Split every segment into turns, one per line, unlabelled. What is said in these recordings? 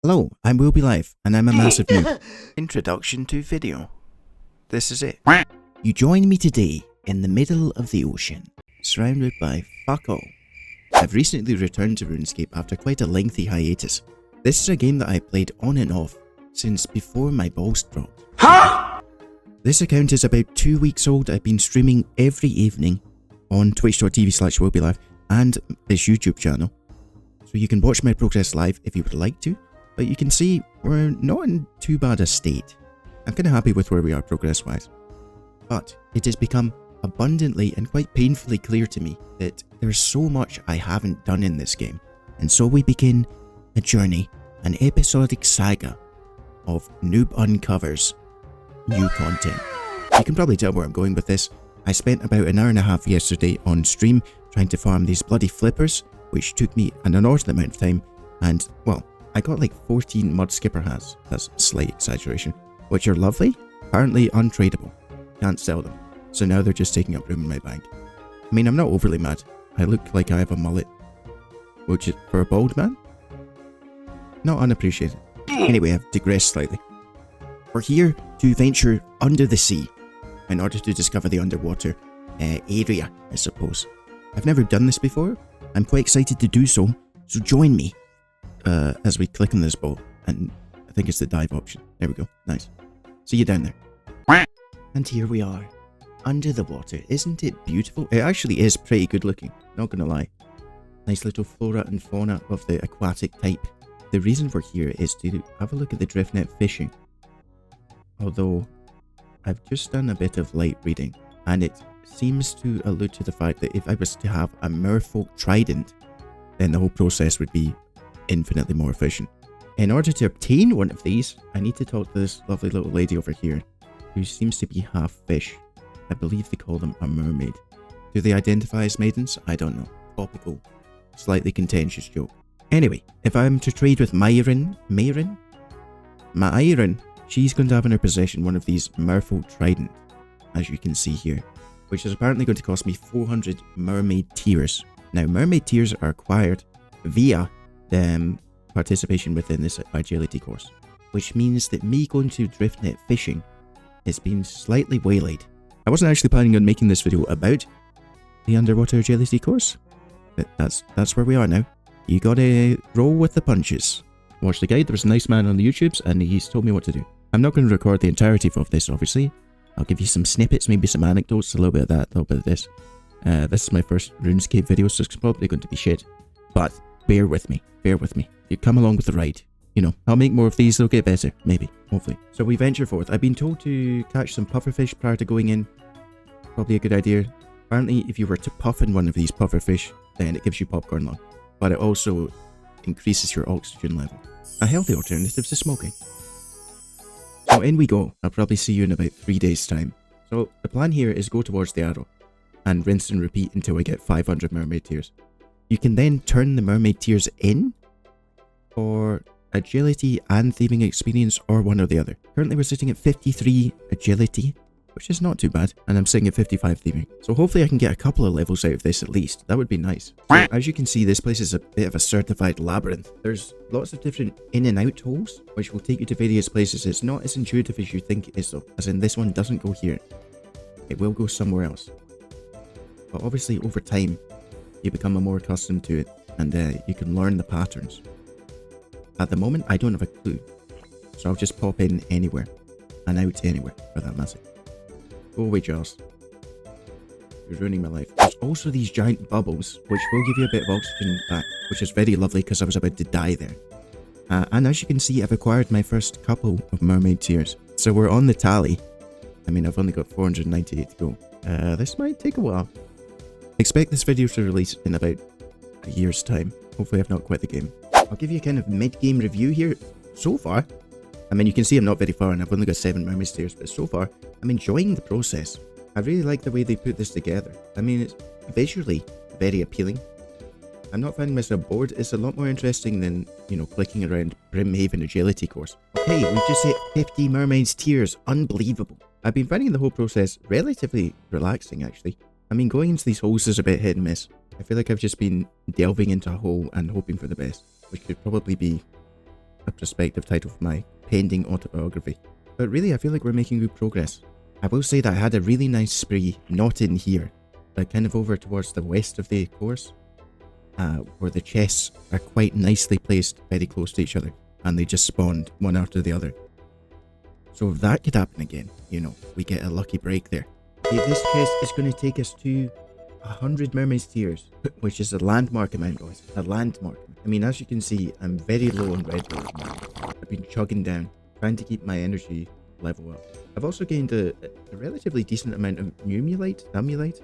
Hello, I'm Will Be Live, and I'm a massive noob. Introduction to video. This is it. You join me today in the middle of the ocean, surrounded by fuck all. I've recently returned to RuneScape after quite a lengthy hiatus. This is a game that I played on and off since before my balls dropped. Huh? This account is about 2 weeks old. I've been streaming every evening on twitch.tv/willbelive and this YouTube channel. So you can watch my progress live if you would like to, but you can see we're not in too bad a state. I'm kind of happy with where we are progress-wise. But it has become abundantly and quite painfully clear to me that there's so much I haven't done in this game. And so we begin a journey, an episodic saga of Noob Uncovers new content. You can probably tell where I'm going with this. I spent about an hour and a half yesterday on stream trying to farm these bloody flippers, which took me an inordinate amount of time, and, well, I got like 14 mud skipper hats, that's a slight exaggeration, which are lovely, apparently untradeable, can't sell them, so now they're just taking up room in my bag. I mean, I'm not overly mad, I look like I have a mullet, which is, for a bald man, not unappreciated. Anyway, I've digressed slightly. We're here to venture under the sea in order to discover the underwater area, I suppose. I've never done this before. I'm quite excited to do so, so join me as we click on this boat, and I think it's the dive option. There we go, nice. See you down there. And here we are, under the water. Isn't it beautiful? It actually is pretty good looking, not gonna lie. Nice little flora and fauna of the aquatic type. The reason we're here is to have a look at the drift net fishing. Although, I've just done a bit of light reading, and it seems to allude to the fact that if I was to have a merfolk trident, then the whole process would be infinitely more efficient. In order to obtain one of these, I need to talk to this lovely little lady over here, who seems to be half fish. I believe they call them a mermaid. Do they identify as maidens? I don't know. Topical. Slightly contentious joke. Anyway, if I'm to trade with Myron, she's going to have in her possession one of these merfolk trident, as you can see here, which is apparently going to cost me 400 mermaid tears. Now, mermaid tears are acquired via participation within this agility course, which means that me going to drift net fishing has been slightly waylaid. I wasn't actually planning on making this video about the underwater agility course, but that's where we are now. You gotta roll with the punches. Watch the guide. There was a nice man on the YouTubes, and he's told me what to do. I'm not going to record the entirety of this, obviously. I'll give you some snippets, maybe some anecdotes, a little bit of that, a little bit of this. This is my first RuneScape video, so it's probably going to be shit. But bear with me, You come along with the ride. You know, I'll make more of these, they'll get better, maybe, hopefully. So we venture forth. I've been told to catch some pufferfish prior to going in. Probably a good idea. Apparently, if you were to puff in one of these pufferfish, then it gives you popcorn lung. But it also increases your oxygen level. A healthy alternative to smoking. So in we go. I'll probably see you in about 3 days' time. So the plan here is go towards the arrow and rinse and repeat until I get 500 mermaid tears. You can then turn the mermaid tears in for agility and thieving experience, or one or the other. Currently we're sitting at 53 agility, which is not too bad, and I'm sitting at 55 thieving. So hopefully I can get a couple of levels out of this at least. That would be nice. So as you can see, this place is a bit of a certified labyrinth. There's lots of different in and out holes, which will take you to various places. It's not as intuitive as you think it is though, as in this one doesn't go here. It will go somewhere else. But obviously over time, you become more accustomed to it, and you can learn the patterns. At the moment, I don't have a clue. So I'll just pop in anywhere, and out anywhere, for that matter. Go away, Charles. You're ruining my life. There's also these giant bubbles, which will give you a bit of oxygen back, which is very lovely because I was about to die there. And as you can see, I've acquired my first couple of mermaid tears. So we're on the tally. I mean, I've only got 498 to go. This might take a while. Expect this video to release in about a year's time. Hopefully I've not quit the game. I'll give you a kind of mid-game review here. So far, I mean, you can see I'm not very far and I've only got 7 mermaid tears, but so far, I'm enjoying the process. I really like the way they put this together. I mean, it's visually very appealing. I'm not finding myself bored. It's a lot more interesting than, you know, clicking around Brimhaven agility course. Okay, we've just hit 50 mermaids tears. Unbelievable. I've been finding the whole process relatively relaxing, actually. I mean, going into these holes is a bit hit and miss. I feel like I've just been delving into a hole and hoping for the best, which could probably be a prospective title for my pending autobiography. But really, I feel like we're making good progress. I will say that I had a really nice spree, not in here, but kind of over towards the west of the course, where the chests are quite nicely placed very close to each other, and they just spawned one after the other. So if that could happen again, you know, we get a lucky break there. Okay, this chest is going to take us to 100 Mermaid's Tears, which is a landmark amount, guys. A landmark. I mean, as you can see, I'm very low on red bull. I've been chugging down, trying to keep my energy level up. I've also gained a relatively decent amount of numulite,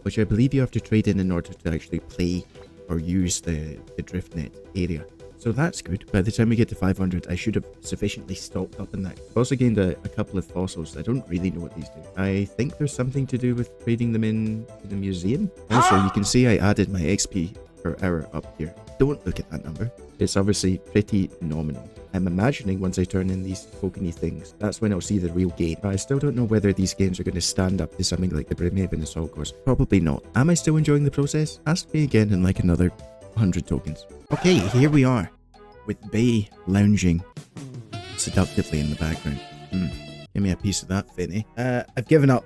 which I believe you have to trade in order to actually play or use the driftnet area. So that's good. By the time we get to 500, I should have sufficiently stocked up in that. I've also gained a couple of fossils. I don't really know what these do. I think there's something to do with trading them in to the museum. Also, you can see I added my XP per hour up here. Don't look at that number. It's obviously pretty nominal. I'm imagining once I turn in these tokeny things, that's when I'll see the real gain. But I still don't know whether these gains are going to stand up to something like the Brimhaven Assault course. Probably not. Am I still enjoying the process? Ask me again in like another 100 tokens. Okay, here we are, with Bay lounging seductively in the background. Give me a piece of that, Finny. I've given up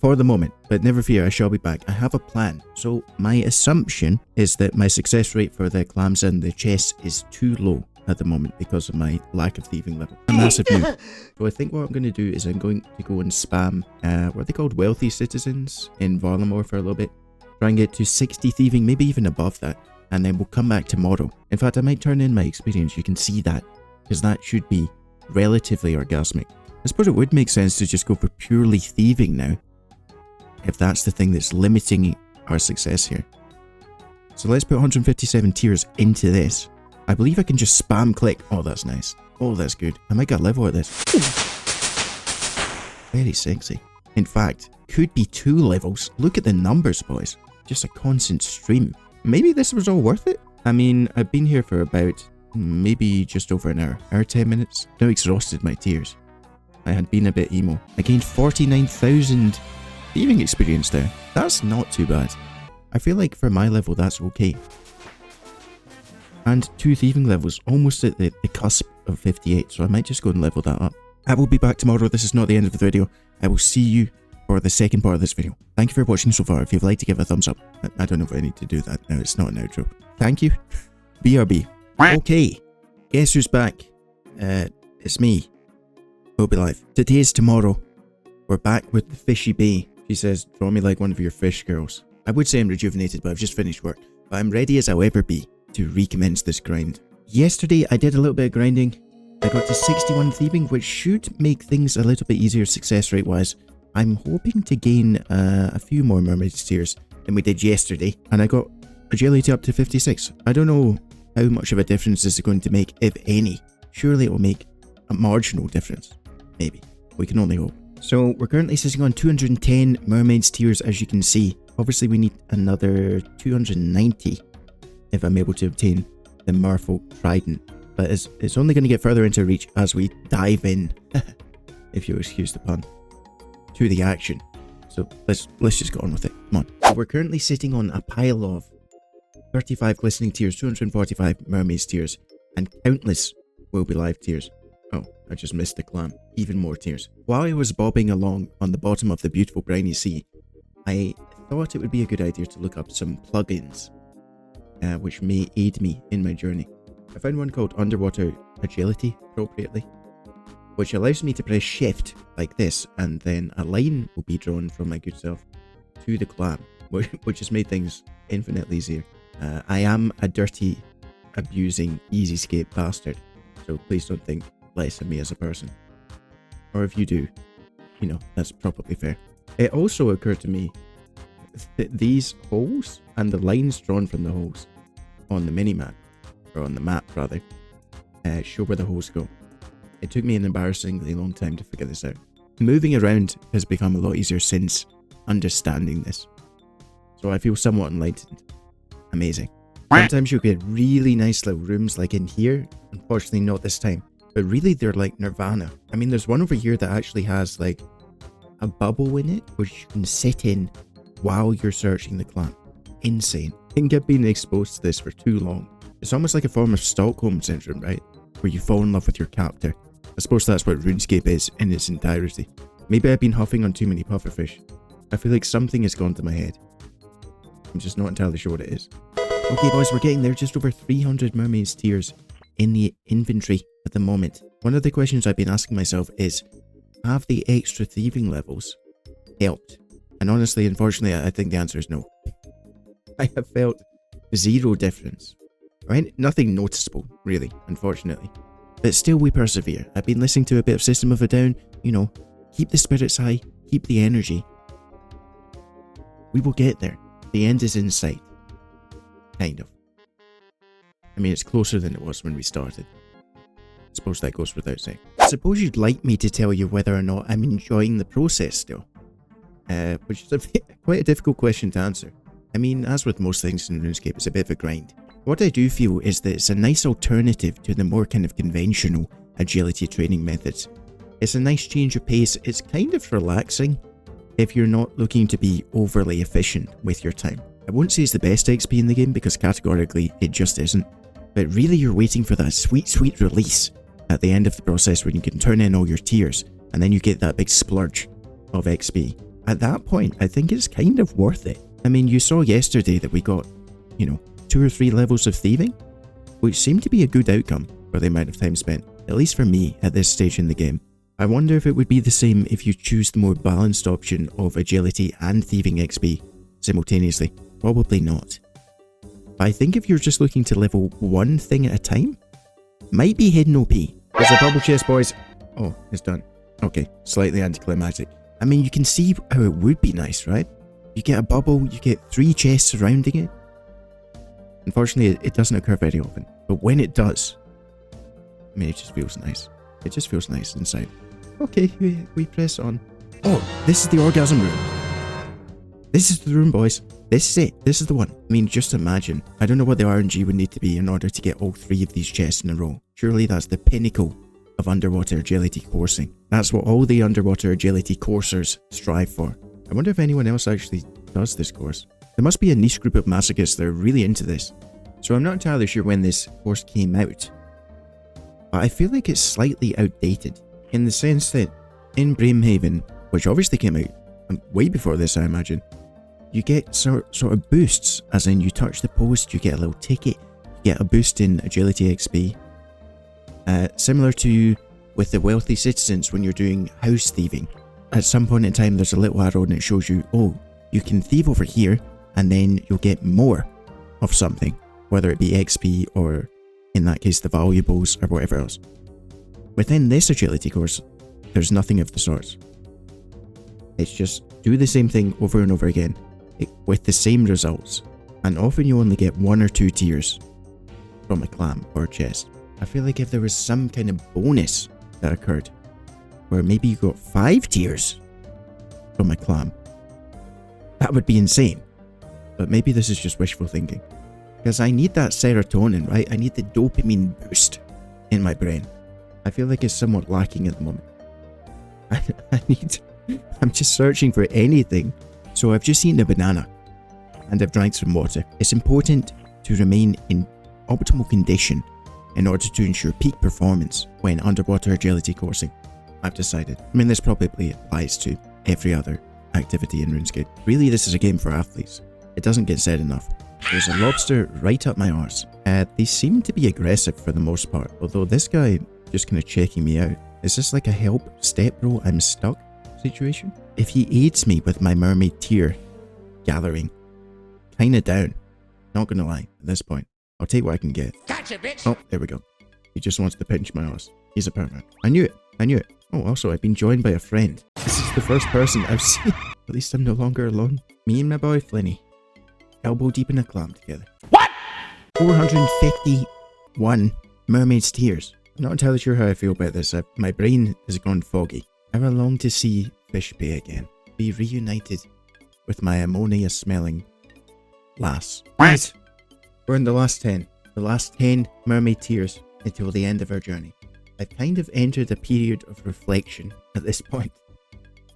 for the moment, but never fear, I shall be back. I have a plan. So my assumption is that my success rate for the clams and the chests is too low at the moment because of my lack of thieving level. A massive noob. So I think what I'm going to do is I'm going to go and spam, what are they called? Wealthy citizens in Varlamore for a little bit. Try and get to 60 thieving, maybe even above that. And then we'll come back tomorrow. In fact, I might turn in my experience. You can see that, because that should be relatively orgasmic. I suppose it would make sense to just go for purely thieving now, if that's the thing that's limiting our success here. So let's put 157 tiers into this. I believe I can just spam click. Oh, that's nice. Oh, that's good. I might get a level at this. Very sexy. In fact, could be 2 levels. Look at the numbers, boys. Just a constant stream. Maybe this was all worth it? I mean, I've been here for about maybe just over an hour 10 minutes. Now exhausted my tears. I had been a bit emo. I gained 49,000 thieving experience there. That's not too bad. I feel like for my level that's okay. And 2 thieving levels, almost at the cusp of 58, so I might just go and level that up. I will be back tomorrow. This is not the end of the video. I will see you for the second part of this video. Thank you for watching so far. If you'd like to give a thumbs up. I don't know if I need to do that now. It's not an outro. Thank you. BRB. Okay. Guess who's back? It's me. We'll be live. Today is tomorrow. We're back with the Fishy Bee. She says, draw me like one of your fish girls. I would say I'm rejuvenated, but I've just finished work. But I'm ready as I'll ever be to recommence this grind. Yesterday, I did a little bit of grinding. I got to 61 thieving, which should make things a little bit easier success rate wise. I'm hoping to gain a few more mermaid tiers than we did yesterday, and I got agility up to 56. I don't know how much of a difference this is going to make, if any. Surely it will make a marginal difference. Maybe. We can only hope. So we're currently sitting on 210 mermaids tiers, as you can see. Obviously we need another 290 if I'm able to obtain the Merfolk Trident. But it's only going to get further into reach as we dive in, if you'll excuse the pun, to the action. So let's just get on with it. Come on. So we're currently sitting on a pile of 35 glistening tears, 245 mermaids tears, and countless will be live tears. Oh, I just missed the clam. Even more tears. While I was bobbing along on the bottom of the beautiful briny sea, I thought it would be a good idea to look up some plugins, which may aid me in my journey. I found one called Underwater Agility, appropriately, which allows me to press shift like this, and then a line will be drawn from my good self to the clam, which has made things infinitely easier. I am a dirty, abusing, easy skate bastard, so please don't think less of me as a person. Or if you do, you know, that's probably fair. It also occurred to me that these holes and the lines drawn from the holes on the mini-map, or on the map rather, show where the holes go. It took me an embarrassingly long time to figure this out. Moving around has become a lot easier since understanding this, so I feel somewhat enlightened. Amazing. Sometimes you'll get really nice little rooms like in here. Unfortunately not this time, but really they're like nirvana. I mean, there's one over here that actually has like a bubble in it which you can sit in while you're searching the clam. Insane. I think I've been exposed to this for too long. It's almost like a form of Stockholm syndrome, right? where you fall in love with your captor. I suppose that's what RuneScape is in its entirety. Maybe I've been huffing on too many pufferfish. I feel like something has gone to my head. I'm just not entirely sure what it is. Okay boys, we're getting there. Just over 300 mermaids tiers in the inventory at the moment. One of the questions I've been asking myself is, have the extra thieving levels helped? And honestly, unfortunately, I think the answer is no. I have felt zero difference. Right? Nothing noticeable, really, unfortunately. But still we persevere. I've been listening to a bit of System of a Down, you know, keep the spirits high, keep the energy. We will get there. The end is in sight. Kind of. I mean, it's closer than it was when we started. I suppose that goes without saying. I suppose you'd like me to tell you whether or not I'm enjoying the process still. Which is quite a difficult question to answer. I mean, as with most things in RuneScape, it's a bit of a grind. What I do feel is that it's a nice alternative to the more kind of conventional agility training methods. It's a nice change of pace. It's kind of relaxing if you're not looking to be overly efficient with your time. I won't say it's the best XP in the game because categorically it just isn't. But really you're waiting for that sweet, sweet release at the end of the process when you can turn in all your tiers and then you get that big splurge of XP. At that point, I think it's kind of worth it. I mean, you saw yesterday that we got, you know, 2 or 3 levels of thieving, which seemed to be a good outcome for the amount of time spent, at least for me at this stage in the game. I wonder if it would be the same if you choose the more balanced option of agility and thieving XP simultaneously. Probably not. But I think if you're just looking to level one thing at a time, might be hidden OP. There's a bubble chest, boys. Oh, it's done. Okay, slightly anticlimactic. I mean, you can see how it would be nice, right? You get a bubble, you get 3 chests surrounding it. Unfortunately, it doesn't occur very often, but when it does, I mean, it just feels nice. It just feels nice inside. Okay, we press on. Oh, this is the orgasm room. This is the room, boys. This is it. This is the one. I mean, just imagine. I don't know what the RNG would need to be in order to get all 3 of these chests in a row. Surely that's the pinnacle of underwater agility coursing. That's what all the underwater agility coursers strive for. I wonder if anyone else actually does this course. There must be a niche group of masochists that are really into this. So I'm not entirely sure when this course came out, but I feel like it's slightly outdated in the sense that in Brimhaven, which obviously came out way before this, I imagine, you get sort of boosts, as in you touch the post, you get a little ticket, you get a boost in agility XP. Similar to with the wealthy citizens when you're doing house thieving. At some point in time there's a little arrow and it shows you, oh, you can thieve over here and then you'll get more of something, whether it be XP or in that case the valuables or whatever else. Within this agility course, there's nothing of the sorts. It's just do the same thing over and over again with the same results, and often you only get 1 or 2 tiers from a clam or a chest. I feel like if there was some kind of bonus that occurred, where maybe you got 5 tiers from a clam, that would be insane. But maybe this is just wishful thinking. Because I need that serotonin, right? I need the dopamine boost in my brain. I feel like it's somewhat lacking at the moment. I'm just searching for anything. So I've just eaten a banana and I've drank some water. It's important to remain in optimal condition in order to ensure peak performance when underwater agility coursing, I've decided. I mean, this probably applies to every other activity in RuneScape. Really, this is a game for athletes. It doesn't get said enough. There's a lobster right up my arse. They seem to be aggressive for the most part, although this guy just kind of checking me out. Is this like a help, step bro, I'm stuck situation? If he aids me with my mermaid tier gathering, kinda down. Not gonna lie, at this point. I'll take what I can get.
Gotcha, bitch!
Oh, there we go. He just wants to pinch my arse. He's a pervert. I knew it. I knew it. Oh, also, I've been joined by a friend. This is the first person I've seen. At least I'm no longer alone. Me and my boy Flinny, elbow deep in a clam together.
What?
451 mermaid's tears. I'm not entirely sure how I feel about this. My brain has gone foggy. How I long to see Fish Bay again. Be reunited with my ammonia-smelling lass. Right. We're in the last 10. The last 10 mermaid tears until the end of our journey. I've kind of entered a period of reflection at this point.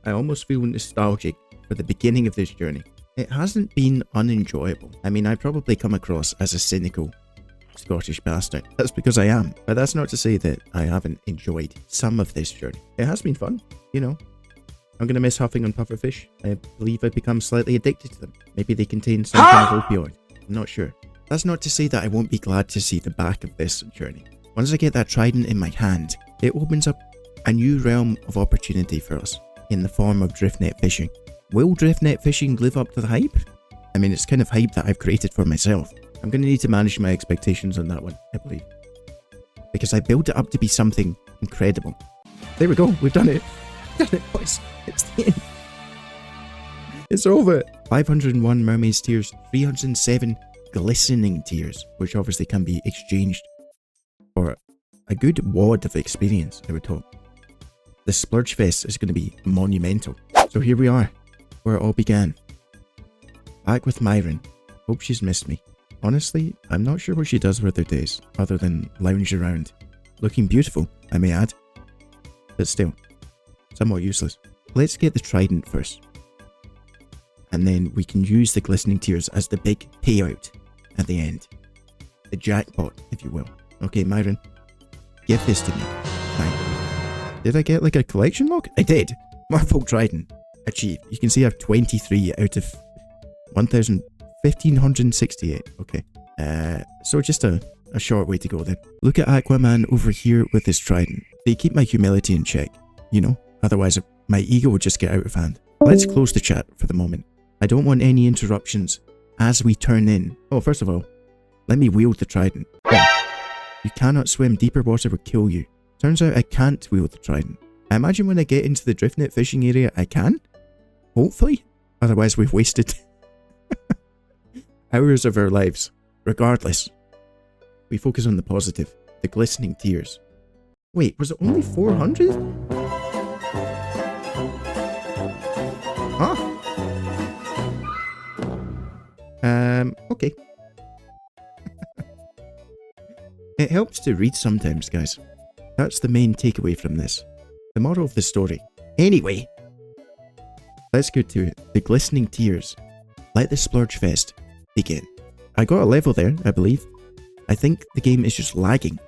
I almost feel nostalgic for the beginning of this journey. It hasn't been unenjoyable. I mean, I probably come across as a cynical Scottish bastard. That's because I am. But that's not to say that I haven't enjoyed some of this journey. It has been fun, you know. I'm going to miss huffing on pufferfish. I believe I've become slightly addicted to them. Maybe they contain some kind of opioid. I'm not sure. That's not to say that I won't be glad to see the back of this journey. Once I get that trident in my hand, it opens up a new realm of opportunity for us in the form of driftnet fishing. Will driftnet fishing live up to the hype? I mean, it's kind of hype that I've created for myself. I'm going to need to manage my expectations on that one, I believe. Because I built it up to be something incredible. There we go, we've done it. We've done it, boys. It's the end. It's over. 501 mermaid's tears, 307 glistening tears, which obviously can be exchanged for a good wad of experience, I would hope. The Splurge Fest is going to be monumental. So here we are, where it all began. Back with Myron. Hope she's missed me. Honestly, I'm not sure what she does with her days, other than lounge around. Looking beautiful, I may add. But still, somewhat useless. Let's get the trident first. And then we can use the glistening tears as the big payout at the end. The jackpot, if you will. Okay, Myron, give this to me. Thank you. Did I get like a collection log? I did. Merfolk trident. Achieved. You can see I have 23 out of 1,568. Okay. So just a short way to go then. Look at Aquaman over here with his trident. They keep my humility in check, you know? Otherwise, my ego would just get out of hand. Let's close the chat for the moment. I don't want any interruptions as we turn in. Oh, first of all, let me wield the trident. Oh, you cannot swim. Deeper water would kill you. Turns out I can't wield the trident. I imagine when I get into the driftnet fishing area, I can. Hopefully. Otherwise, we've wasted hours of our lives. Regardless, we focus on the positive. The glistening tears. Wait, was it only 400? Huh? Okay. It helps to read sometimes, guys. That's the main takeaway from this. The moral of the story. Anyway, let's go to it. The glistening tears. Let the Splurge Fest begin. I got a level there, I believe. I think the game is just lagging.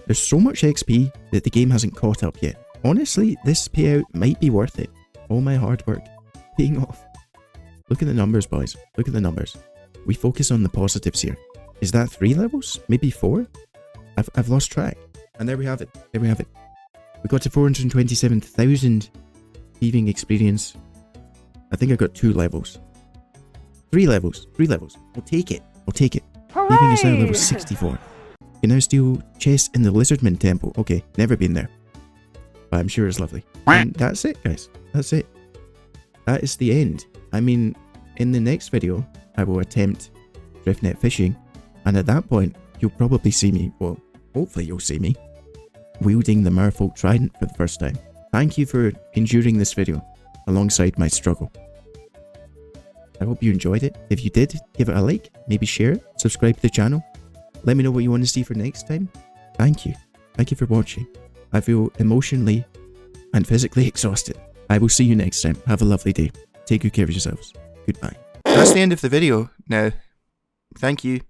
There's so much XP that the game hasn't caught up yet. Honestly, this payout might be worth it. All my hard work paying off. Look at the numbers, boys. Look at the numbers. We focus on the positives here. Is that 3 levels? Maybe 4? I've lost track. And there we have it. There we have it. We got to 427,000 thieving experience. I think I got 2 levels. 3 levels. 3 levels. We'll take it. We'll take it. Thieving is now level 64. You can now steal chests in the Lizardman Temple. Okay, never been there. But I'm sure it's lovely. And that's it, guys. That's it. That is the end. I mean, in the next video, I will attempt driftnet fishing. And at that point, you'll probably see me, well, hopefully you'll see me, wielding the Merfolk trident for the first time. Thank you for enduring this video alongside my struggle. I hope you enjoyed it. If you did, give it a like, maybe share it, subscribe to the channel. Let me know what you want to see for next time. Thank you. Thank you for watching. I feel emotionally and physically exhausted. I will see you next time. Have a lovely day. Take good care of yourselves. Goodbye. That's the end of the video. Now, thank you.